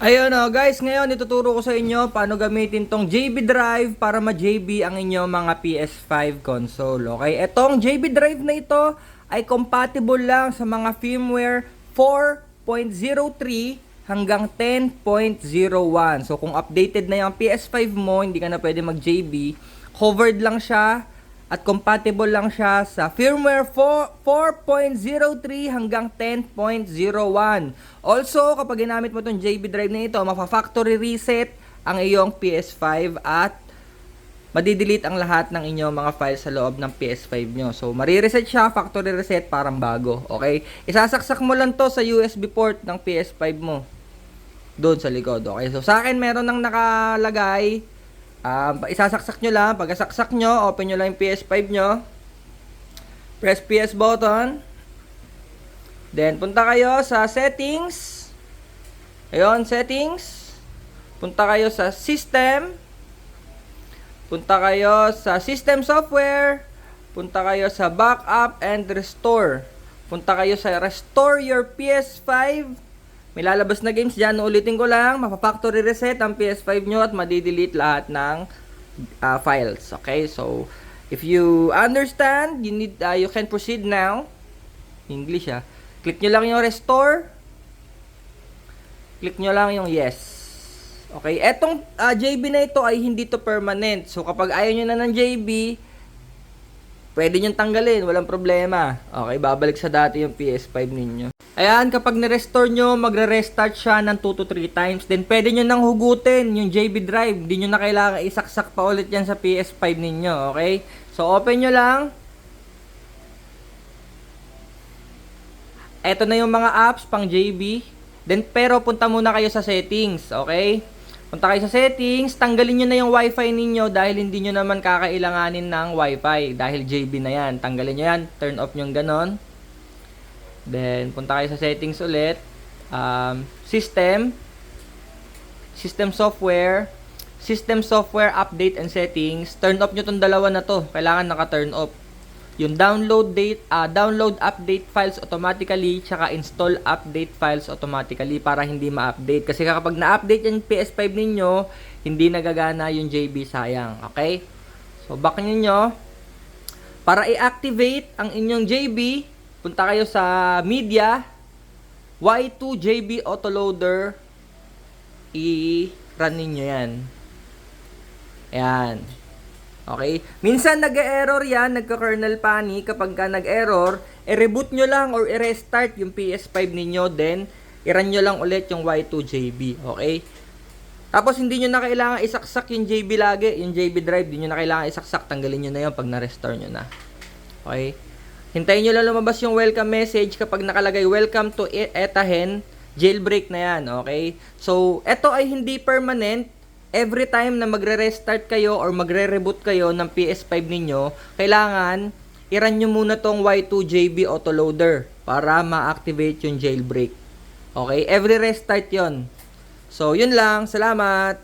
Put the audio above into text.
Ayun o guys, ngayon ituturo ko sa inyo paano gamitin tong JB Drive para ma-JB ang inyong mga PS5 console. Okay, etong JB Drive na ito ay compatible lang sa mga firmware 4.03 hanggang 10.01. So kung updated na yung PS5 mo, hindi ka na pwede mag-JB. Covered lang siya at compatible lang siya sa firmware 4.03 hanggang 10.01. Also, kapag ginamit mo itong JB Drive na ito, mapa-factory reset ang iyong PS5 at madidelete ang lahat ng inyong mga files sa loob ng PS5 nyo. So, marireset siya, factory reset, parang bago. Okay? Isasaksak mo lang to sa USB port ng PS5 mo. Doon sa likod. Okay? So, sa akin, meron nang nakalagay. Isasaksak nyo lang. Pagkasaksak nyo, open nyo lang yung PS5 nyo. Press PS button. Then, punta kayo sa settings. Ayun, settings. Punta kayo sa system. Punta kayo sa system software. Punta kayo sa backup and restore. Punta kayo sa restore your PS5. May lalabas na games dyan. Ulitin ko lang, mapa-factory reset ang PS5 nyo at madidelete lahat ng files. Okay, so if you understand, you can proceed now. English Click nyo lang yung restore. Click nyo lang yung yes. Okay, etong JB na ito ay hindi to permanent. So kapag ayaw nyo na ng JB, pwede nyo tanggalin, walang problema. Okay, babalik sa dati yung PS5 ninyo. Ayan, kapag ni-restore nyo, magre-restart siya ng 2 to 3 times. Then, pwede nyo nang hugutin yung JB Drive. Hindi nyo na kailangan isaksak pa ulit yan sa PS5 ninyo. Okay? So, open nyo lang. Ito na yung mga apps pang JB. Then, pero punta muna kayo sa settings. Okay? Punta kayo sa settings. Tanggalin nyo na yung Wi-Fi ninyo dahil hindi nyo naman kakailanganin ng Wi-Fi. Dahil JB na yan. Tanggalin nyo yan. Turn off nyo ganon. Then, punta kayo sa settings ulit. System software, system software update and settings. Turn off nyo tong dalawa na to. Kailangan naka-turn off. Yung download update files automatically, tsaka install update files automatically para hindi ma-update. Kasi kapag na-update yung PS5 ninyo, hindi nagagana yung JB, sayang. Okay? So, back nyo. Para i-activate ang inyong JB, punta kayo sa media, Y2 JB Autoloader, i-run ninyo yan. Ayan. Okay? Minsan nag-error yan, nagka-kernel panic. Kapag ka nag-error, i-reboot nyo lang or i-restart yung PS5 ninyo, then i-run nyo lang ulit yung Y2 JB. Okay? Tapos hindi nyo na kailangan isaksak yung JB lagi, yung JB drive, hindi nyo na kailangan isaksak, tanggalin nyo na yun pag na-restore nyo na. Okay? Hintayin nyo lang lumabas yung welcome message kapag nakalagay welcome to Etahen, jailbreak na yan, okay? So, ito ay hindi permanent. Every time na magre-restart kayo or magre-reboot kayo ng PS5 ninyo, kailangan i-run nyo muna tong Y2 JB Autoloader para ma-activate yung jailbreak. Okay? Every restart yon. So, yun lang. Salamat!